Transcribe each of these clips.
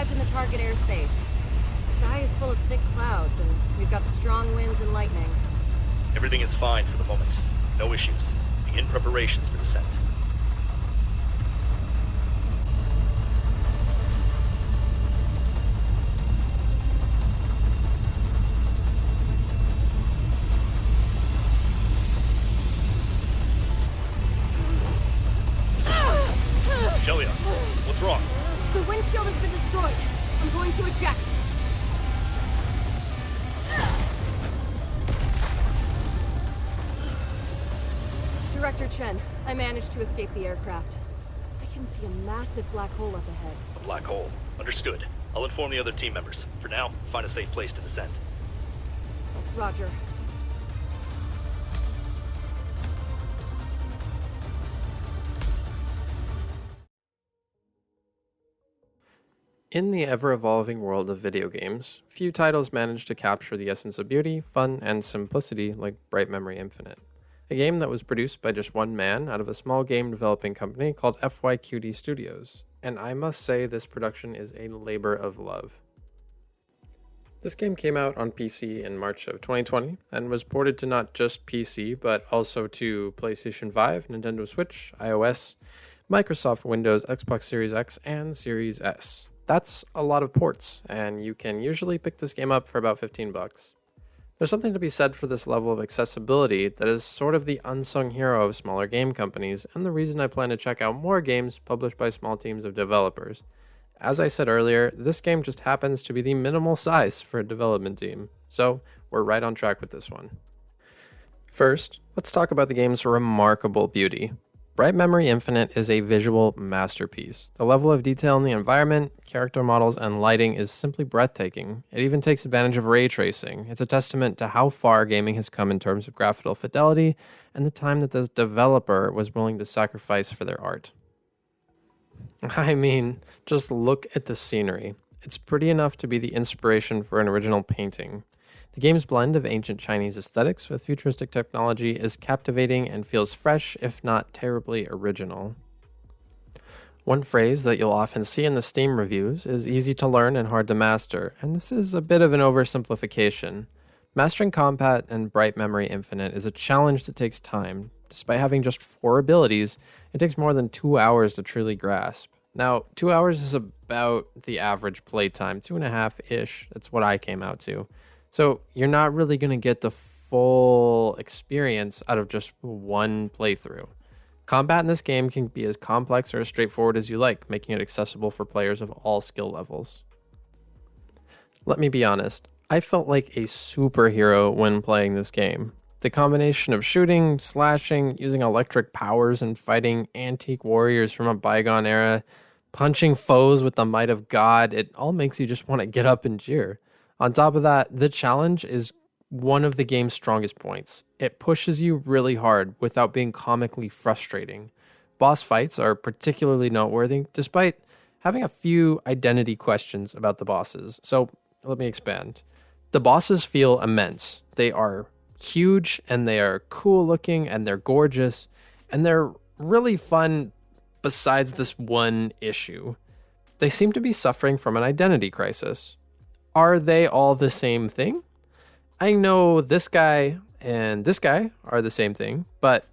contact in the target airspace. The sky is full of thick clouds, and we've got strong winds and lightning. Everything is fine for the moment. No issues. Begin preparations for descent. Shelia, what's wrong? The windshield has been destroyed. I'm going to eject. Director Chen, I managed to escape the aircraft. I can see a massive black hole up ahead. A black hole. Understood. I'll inform the other team members. For now, find a safe place to descend. Roger. In the ever-evolving world of video games, few titles manage to capture the essence of beauty, fun, and simplicity like Bright Memory Infinite, a game that was produced by just one man out of a small game developing company called FYQD Studios, and I must say this production is a labor of love. This game came out on PC in March of 2020 and was ported to not just PC but also to PlayStation 5, Nintendo Switch, iOS, Microsoft Windows, Xbox Series X, and Series S. That's a lot of ports, and you can usually pick this game up for about $15. There's something to be said for this level of accessibility that is sort of the unsung hero of smaller game companies, and the reason I plan to check out more games published by small teams of developers. As I said earlier, this game just happens to be the minimal size for a development team, so we're right on track with this one. First, let's talk about the game's remarkable beauty. Bright Memory Infinite is a visual masterpiece. The level of detail in the environment, character models, and lighting is simply breathtaking. It even takes advantage of ray tracing. It's a testament to how far gaming has come in terms of graphical fidelity and the time that the developer was willing to sacrifice for their art. I mean, just look at the scenery. It's pretty enough to be the inspiration for an original painting. The game's blend of ancient Chinese aesthetics with futuristic technology is captivating and feels fresh, if not terribly original. One phrase that you'll often see in the Steam reviews is easy to learn and hard to master, and this is a bit of an oversimplification. Mastering Combat and Bright Memory Infinite is a challenge that takes time. Despite having just 4 abilities, it takes more than 2 hours to truly grasp. Now, 2 hours is about the average playtime, 2.5-ish, that's what I came out to. So you're not really going to get the full experience out of just one playthrough. Combat in this game can be as complex or as straightforward as you like, making it accessible for players of all skill levels. Let me be honest, I felt like a superhero when playing this game. The combination of shooting, slashing, using electric powers, and fighting antique warriors from a bygone era, punching foes with the might of God, it all makes you just want to get up and cheer. On top of that, the challenge is one of the game's strongest points. It pushes you really hard without being comically frustrating. Boss fights are particularly noteworthy, despite having a few identity questions about the bosses. So let me expand. The bosses feel immense. They are huge, and they are cool looking, and they're gorgeous, and they're really fun besides this one issue. They seem to be suffering from an identity crisis. Are they all the same thing? I know this guy and this guy are the same thing, but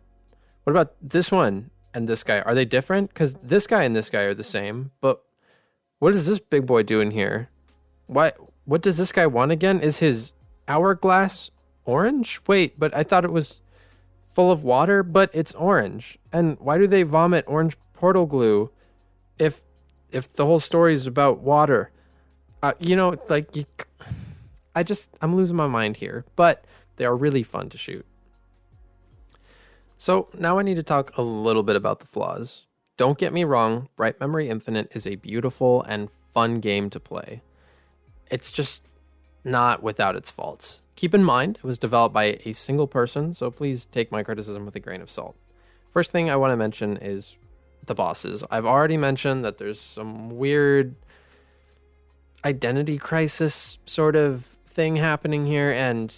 what about this one and this guy? Are they different? Because this guy and this guy are the same, but what is this big boy doing here? What does this guy want again? Is his hourglass orange? Wait, but I thought it was full of water, but it's orange. And why do they vomit orange portal glue if the whole story is about water? I'm losing my mind here, but they are really fun to shoot. So now I need to talk a little bit about the flaws. Don't get me wrong, Bright Memory Infinite is a beautiful and fun game to play. It's just not without its faults. Keep in mind, it was developed by a single person, so please take my criticism with a grain of salt. First thing I want to mention is the bosses. I've already mentioned that there's some weird identity crisis sort of thing happening here, and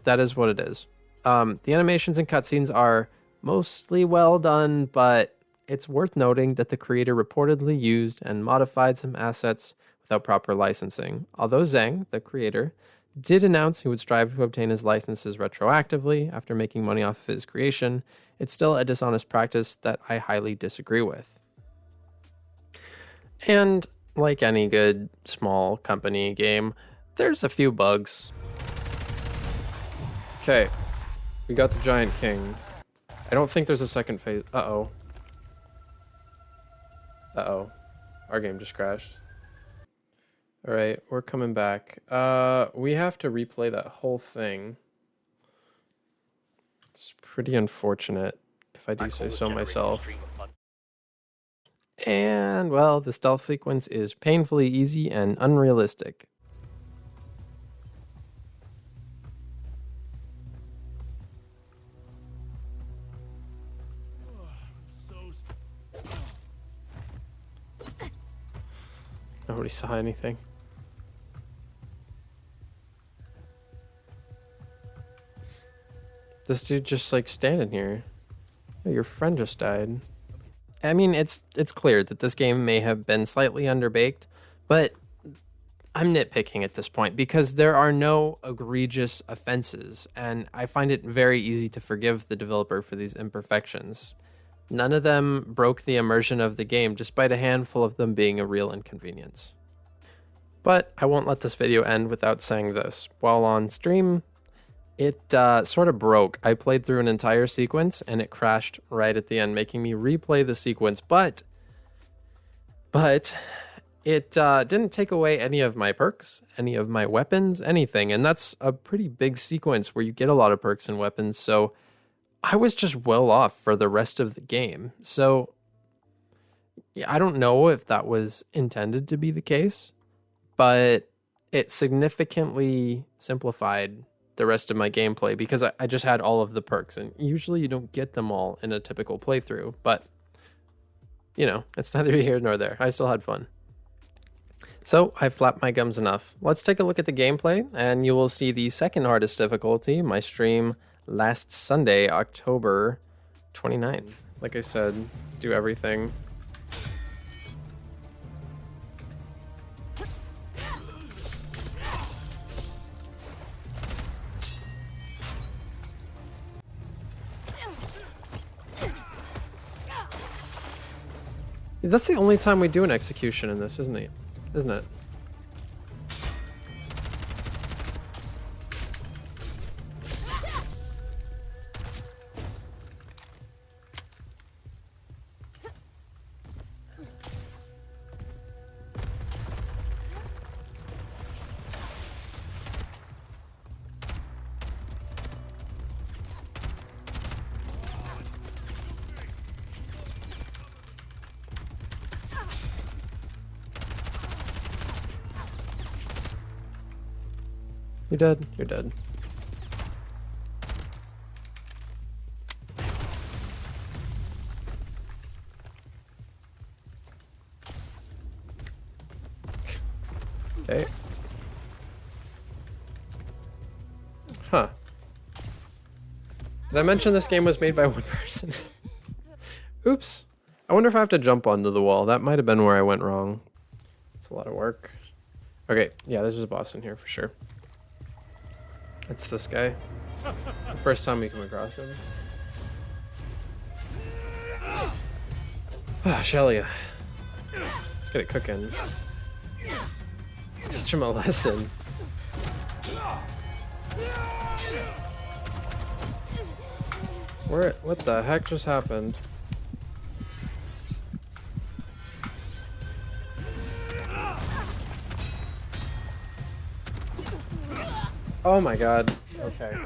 that is what it is. The animations and cutscenes are mostly well done, but it's worth noting that the creator reportedly used and modified some assets without proper licensing. Although Zhang, the creator, did announce he would strive to obtain his licenses retroactively after making money off of his creation, it's still a dishonest practice that I highly disagree with. And like any good small company game, there's a few bugs. Okay, we got the Giant King. I don't think there's a second phase. Uh-oh. Uh-oh. Our game just crashed. Alright, we're coming back. We have to replay that whole thing. It's pretty unfortunate, if I do say so myself. And, well, the stealth sequence is painfully easy and unrealistic. Nobody saw anything. This dude just like standing here. Oh, your friend just died. I mean, it's clear that this game may have been slightly underbaked, but I'm nitpicking at this point because there are no egregious offenses, and I find it very easy to forgive the developer for these imperfections. None of them broke the immersion of the game, despite a handful of them being a real inconvenience. But I won't let this video end without saying this. While on stream, it sort of broke. I played through an entire sequence and it crashed right at the end, making me replay the sequence. But it didn't take away any of my perks, any of my weapons, anything. And that's a pretty big sequence where you get a lot of perks and weapons. So I was just well off for the rest of the game. So yeah, I don't know if that was intended to be the case, but it significantly simplified the rest of my gameplay because I just had all of the perks, and usually you don't get them all in a typical playthrough, but you know, it's neither here nor there. I still had fun. So I flapped my gums enough. Let's take a look at the gameplay, and you will see the second hardest difficulty, my stream last Sunday, October 29th. Like I said, do everything. That's the only time we do an execution in this, isn't it? Isn't it? You're dead. You're dead. Okay. Huh. Did I mention this game was made by one person? Oops. I wonder if I have to jump onto the wall. That might have been where I went wrong. It's a lot of work. Okay, yeah, there's a boss in here for sure. It's this guy. The first time we come across him. Ah, Shelia. Let's get it cooking. Teach him a lesson. What the heck just happened? Oh my god. Okay.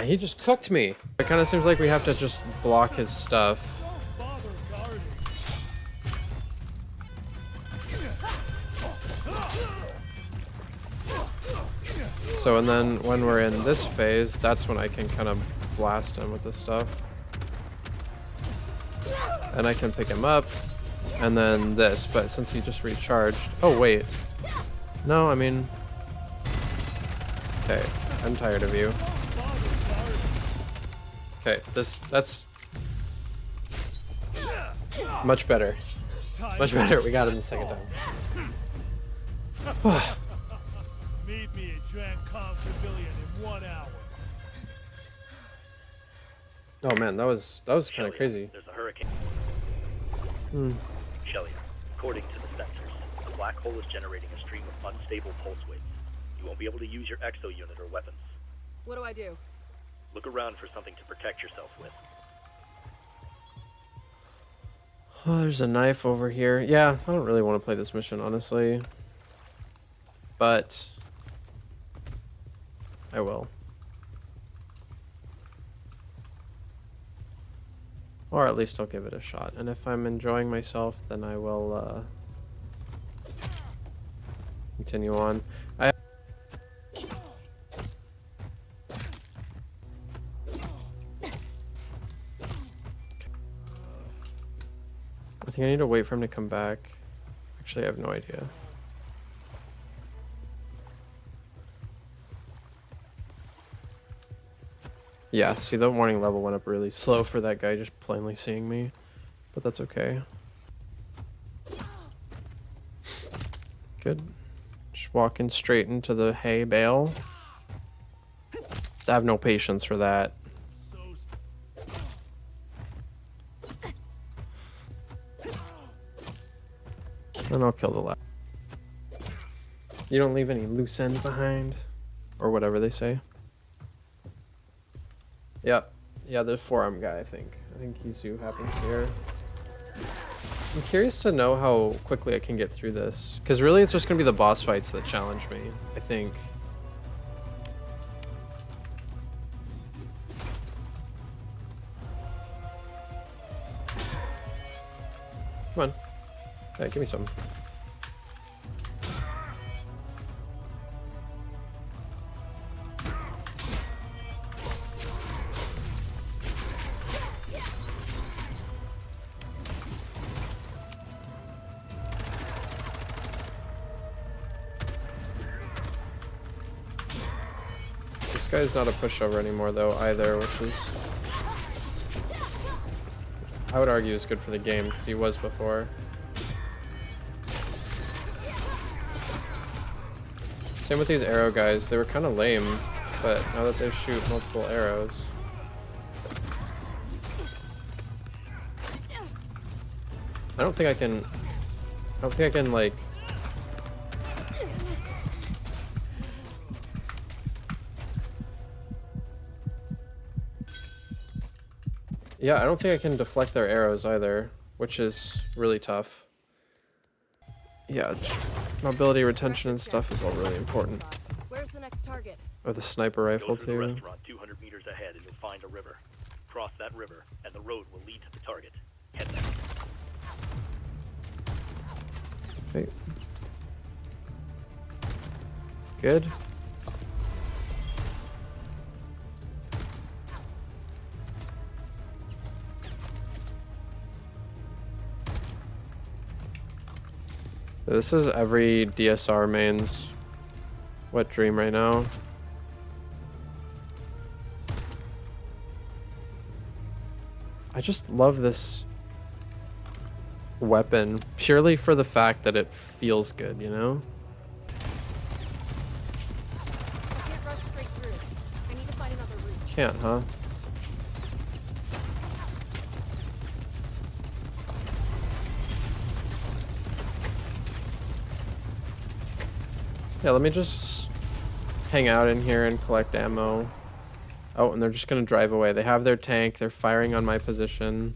He just cooked me. It kind of seems like we have to just block his stuff. So, and then when we're in this phase, that's when I can kind of blast him with this stuff. And I can pick him up, and then this, but since he just recharged... Oh, wait. No, I mean... Okay, I'm tired of you. Okay, that's... Much better. Much better, we got it the second time. Meet me at Trancom Pavilion in 1 hour. Oh man, that was kind of Shelia, crazy. there's a hurricane. Hmm. Shelia, according to the sensors, the black hole is generating a stream of unstable pulse waves. You won't be able to use your exo unit or weapons. What do I do? Look around for something to protect yourself with. Oh, there's a knife over here. Yeah, I don't really want to play this mission, honestly. But I will. Or at least I'll give it a shot. And if I'm enjoying myself, then I will continue on. I think I need to wait for him to come back. Actually, I have no idea. Yeah, see, the warning level went up really slow for that guy just plainly seeing me. But that's okay. Good. Just walking straight into the hay bale. I have no patience for that. And I'll kill the last. You don't leave any loose ends behind. Or whatever they say. Yep. Yeah, the forearm guy, I think. I think he's who happens here. I'm curious to know how quickly I can get through this. Because really it's just going to be the boss fights that challenge me, I think. Come on. Yeah, give me some. This guy's not a pushover anymore though either, which is, I would argue, is good for the game because he was before. Same with these arrow guys. They were kind of lame, but now that they shoot multiple arrows. I don't think I can like yeah, I don't think I can deflect their arrows either, which is really tough. Yeah, mobility, retention, and stuff is all really important. Where's the next target? Or the sniper rifle Go through the too. restaurant 200 meters ahead and you'll find a river. Cross that river, and the road will lead to the target. Head there. Okay. Good. This is every DSR main's wet dream right now. I just love this weapon purely for the fact that it feels good, you know? I can't rush straight through. I need to find another route. Can't, huh? Yeah, let me just hang out in here and collect ammo. Oh, and they're just gonna drive away. They have their tank, they're firing on my position,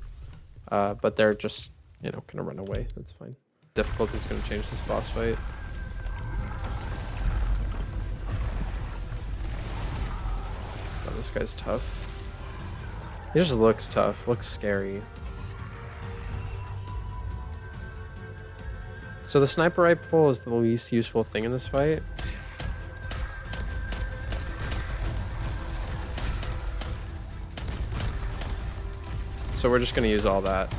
but they're just, you know, gonna run away. That's fine. Difficulty's gonna change this boss fight. Oh, this guy's tough. He just looks tough, looks scary. So the sniper rifle is the least useful thing in this fight. So we're just gonna use all that.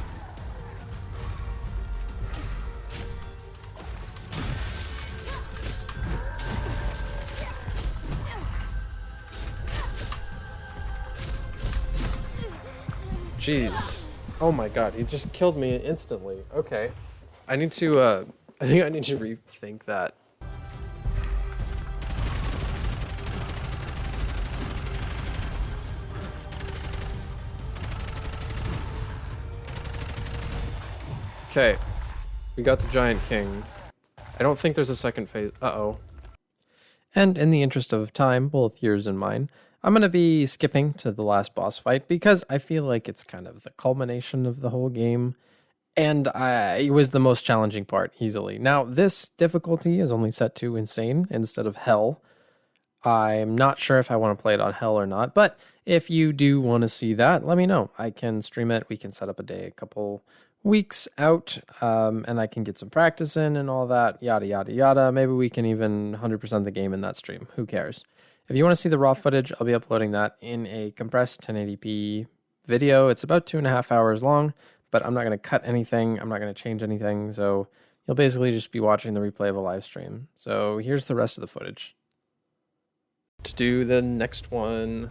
Jeez. Oh my god, he just killed me instantly. Okay. I need to, I think I need to rethink that. Okay, we got the Giant King. I don't think there's a second phase. Uh-oh. And in the interest of time, both yours and mine, I'm going to be skipping to the last boss fight because I feel like it's kind of the culmination of the whole game. And it was the most challenging part, easily. Now, this difficulty is only set to Insane instead of Hell. I'm not sure if I want to play it on Hell or not, but if you do want to see that, let me know. I can stream it. We can set up a day, a couple weeks out, and I can get some practice in and all that, yada, yada, yada. Maybe we can even 100% the game in that stream. Who cares? If you want to see the raw footage, I'll be uploading that in a compressed 1080p video. It's about 2.5 hours long, but I'm not going to cut anything. I'm not going to change anything. So you'll basically just be watching the replay of a live stream. So here's the rest of the footage. To do the next one.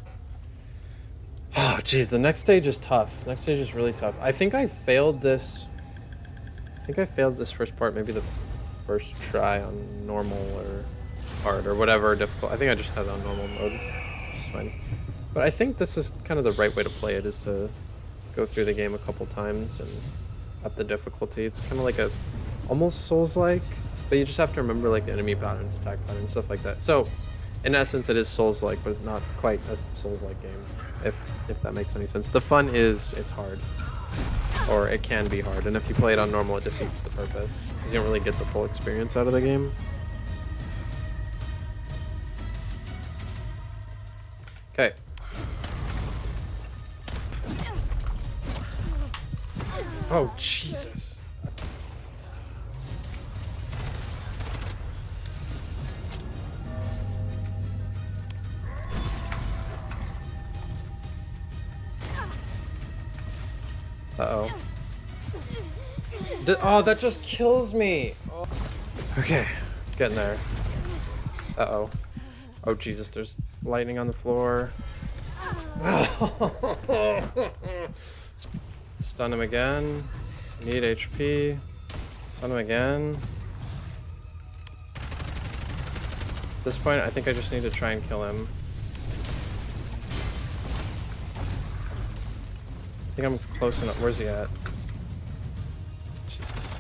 Oh, geez, the next stage is tough. Next stage is really tough. I think I failed this. First part, maybe the first try on normal or hard or whatever difficult. I think I just had it on normal mode. It's fine. But I think this is kind of the right way to play it, is to go through the game a couple times and up the difficulty. It's kind of like almost Souls-like, but you just have to remember like the enemy patterns, attack patterns, stuff like that. So in essence, it is Souls-like, but not quite a Souls-like game, if that makes any sense. The fun is it's hard, or it can be hard, and if you play it on normal, it defeats the purpose, because you don't really get the full experience out of the game. Okay. Oh, Jesus. Uh-oh. Oh, that just kills me. Oh. Okay, getting there. Uh-oh. Oh, Jesus, there's lightning on the floor. Stun him again. Need HP. Stun him again. At this point, I think I just need to try and kill him. I think I'm close enough. Where's he at? Jesus.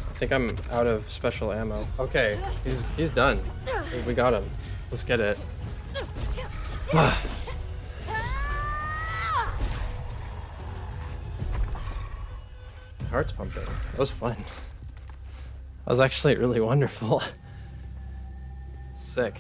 I think I'm out of special ammo. Okay, he's done. We got him. Let's get it. Heart's pumping. That was fun. That was actually really wonderful. Sick.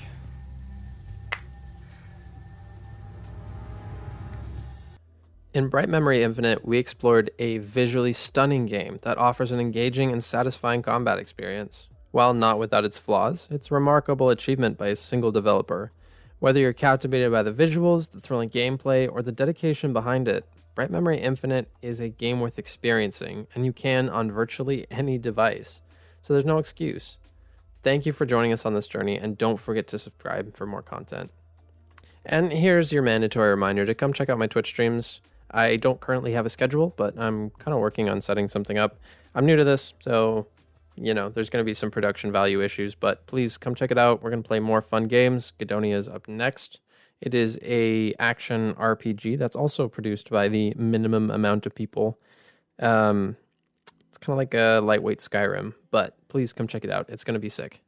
In Bright Memory Infinite, we explored a visually stunning game that offers an engaging and satisfying combat experience. While not without its flaws, it's a remarkable achievement by a single developer. Whether you're captivated by the visuals, the thrilling gameplay, or the dedication behind it, Bright Memory Infinite is a game worth experiencing, and you can on virtually any device. So there's no excuse. Thank you for joining us on this journey, and don't forget to subscribe for more content. And here's your mandatory reminder to come check out my Twitch streams. I don't currently have a schedule, but I'm kind of working on setting something up. I'm new to this, so, you know, there's going to be some production value issues, but please come check it out. We're going to play more fun games. Gadonia is up next. It is a action RPG that's also produced by the minimum amount of people. It's kind of like a lightweight Skyrim, but please come check it out. It's going to be sick.